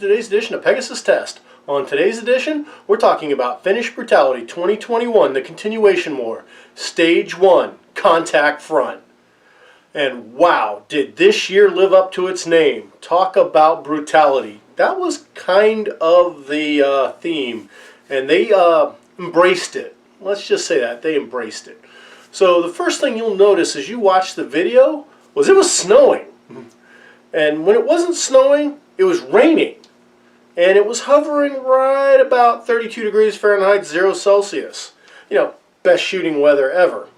today's edition of Pegasus Test. On today's edition, we're talking about Finnish Brutality 2021, the continuation war, Stage 1, Contact Front. And wow, did this year live up to its name. Talk about brutality. That was kind of the theme, and they embraced it. Let's just say that, they embraced it. So the first thing you'll notice as you watch the video was it was snowing. And when it wasn't snowing, it was raining. And it was hovering right about 32 degrees Fahrenheit, 0 Celsius. You know, best shooting weather ever.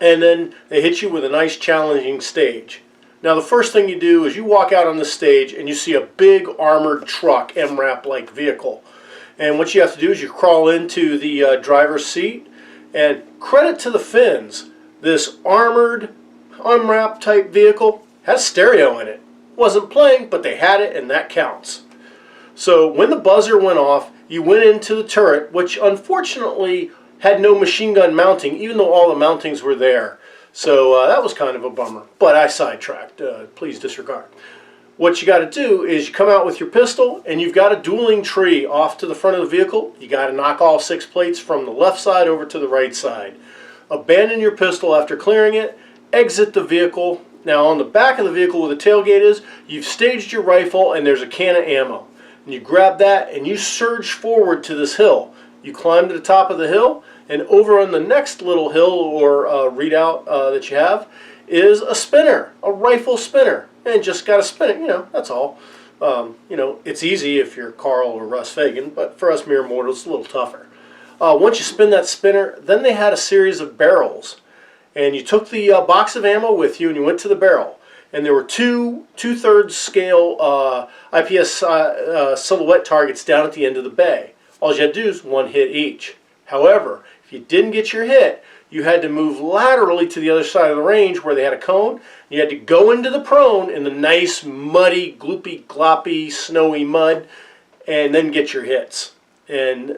And then they hit you with a nice challenging stage. Now the first thing you do is you walk out on the stage and you see a big armored truck, MRAP-like vehicle. And what you have to do is you crawl into the driver's seat, and credit to the Finns, this armored MRAP type vehicle has stereo in it. Wasn't playing, but they had it, and that counts. So when the buzzer went off, you went into the turret, which unfortunately had no machine gun mounting, even though all the mountings were there. So that was kind of a bummer, but I sidetracked. Please disregard. What you got to do is you come out with your pistol, and you've got a dueling tree off to the front of the vehicle. You got to knock all 6 plates from the left side over to the right side. Abandon your pistol after clearing it. Exit the vehicle. Now on the back of the vehicle where the tailgate is, you've staged your rifle and there's a can of ammo. And you grab that and you surge forward to this hill. You climb to the top of the hill, and over on the next little hill or redoubt that you have is a spinner, a rifle spinner. And just got to spin it, you know, that's all. You know, it's easy if you're Carl or Russ Fagan, but for us mere mortals it's a little tougher. Once you spin that spinner, then they had a series of barrels. And you took the box of ammo with you and you went to the barrel. And there were two-thirds scale IPS silhouette targets down at the end of the bay. All you had to do is 1 hit each. However, if you didn't get your hit, you had to move laterally to the other side of the range where they had a cone. You had to go into the prone in the nice, muddy, gloopy, gloppy, snowy mud, and then get your hits. And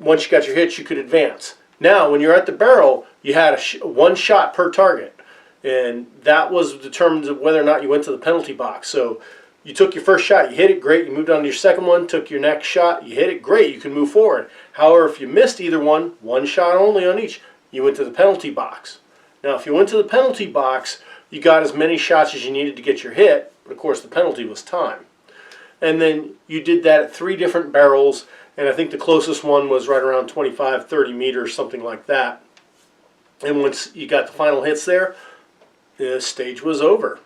once you got your hits, you could advance. Now, when you're at the barrel, you had one shot per target, and that was determined whether or not you went to the penalty box. So you took your first shot, you hit it, great, you moved on to your second one, took your next shot, you hit it, great, you can move forward. However, if you missed either one shot only on each, you went to the penalty box. Now, if you went to the penalty box, you got as many shots as you needed to get your hit, but of course the penalty was time. And then you did that at 3 different barrels, and I think the closest one was right around 25, 30 meters, something like that. And once you got the final hits there, the stage was over.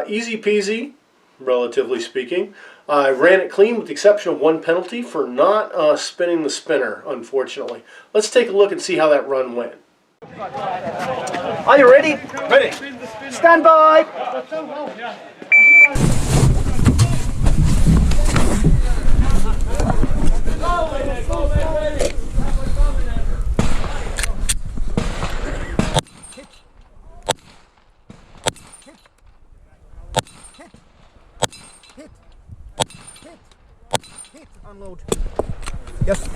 Easy peasy, relatively speaking. I ran it clean with the exception of 1 penalty for not spinning the spinner, unfortunately. Let's take a look and see how that run went. Are you ready? Ready. Stand by! Hit. Unload. Yes.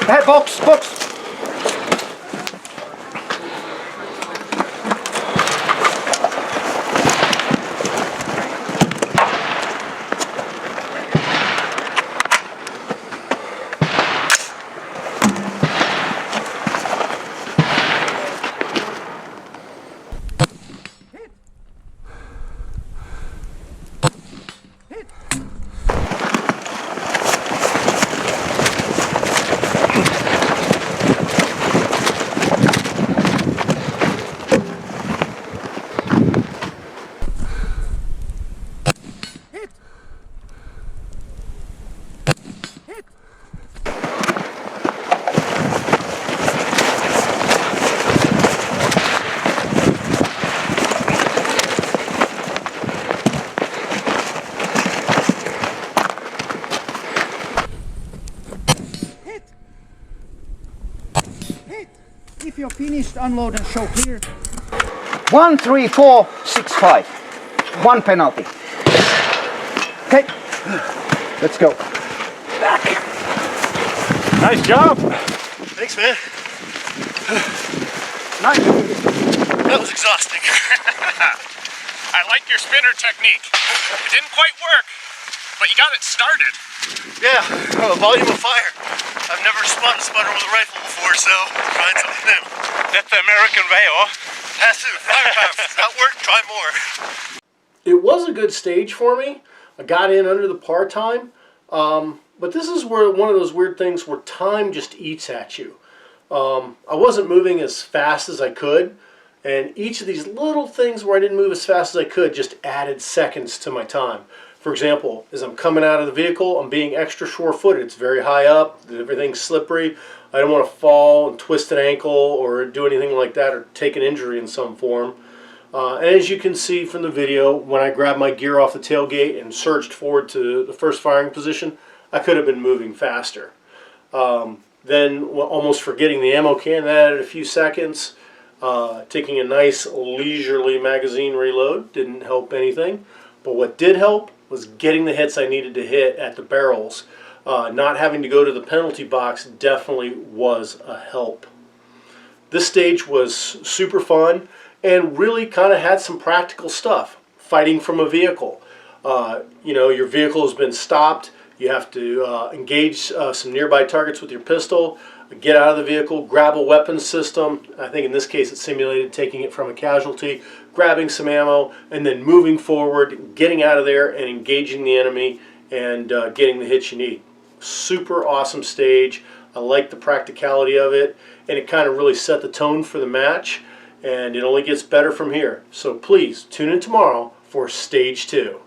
Hey, box! If you're finished, unload and show clear. 1, 3, 4, 6, 5. 1 penalty. Okay, let's go. Back. Nice job. Thanks, man. Nice. That was exhausting. I like your spinner technique. It didn't quite work, but you got it started. Yeah, volume of fire. I've never spun a sputter with a rifle before, so trying something new. That's the American way, oh? Passive, fire power. That worked, try more. It was a good stage for me. I got in under the par time. But this is where one of those weird things where time just eats at you. I wasn't moving as fast as I could. And each of these little things where I didn't move as fast as I could just added seconds to my time. For example, as I'm coming out of the vehicle, I'm being extra sure-footed. It's very high up, everything's slippery. I don't want to fall and twist an ankle or do anything like that or take an injury in some form. And as you can see from the video, when I grabbed my gear off the tailgate and surged forward to the first firing position, I could have been moving faster. Then almost forgetting the ammo can, that added a few seconds. Taking a nice leisurely magazine reload didn't help anything, but what did help was getting the hits I needed to hit at the barrels. Not having to go to the penalty box definitely was a help. This stage was super fun and really kind of had some practical stuff. Fighting from a vehicle. You know, your vehicle has been stopped. You have to engage some nearby targets with your pistol. Get out of the vehicle, grab a weapons system. I think in this case it simulated taking it from a casualty, grabbing some ammo, and then moving forward, getting out of there and engaging the enemy and getting the hits you need. Super awesome stage. I like the practicality of it, and it kind of really set the tone for the match, and it only gets better from here. So please tune in tomorrow for Stage 2.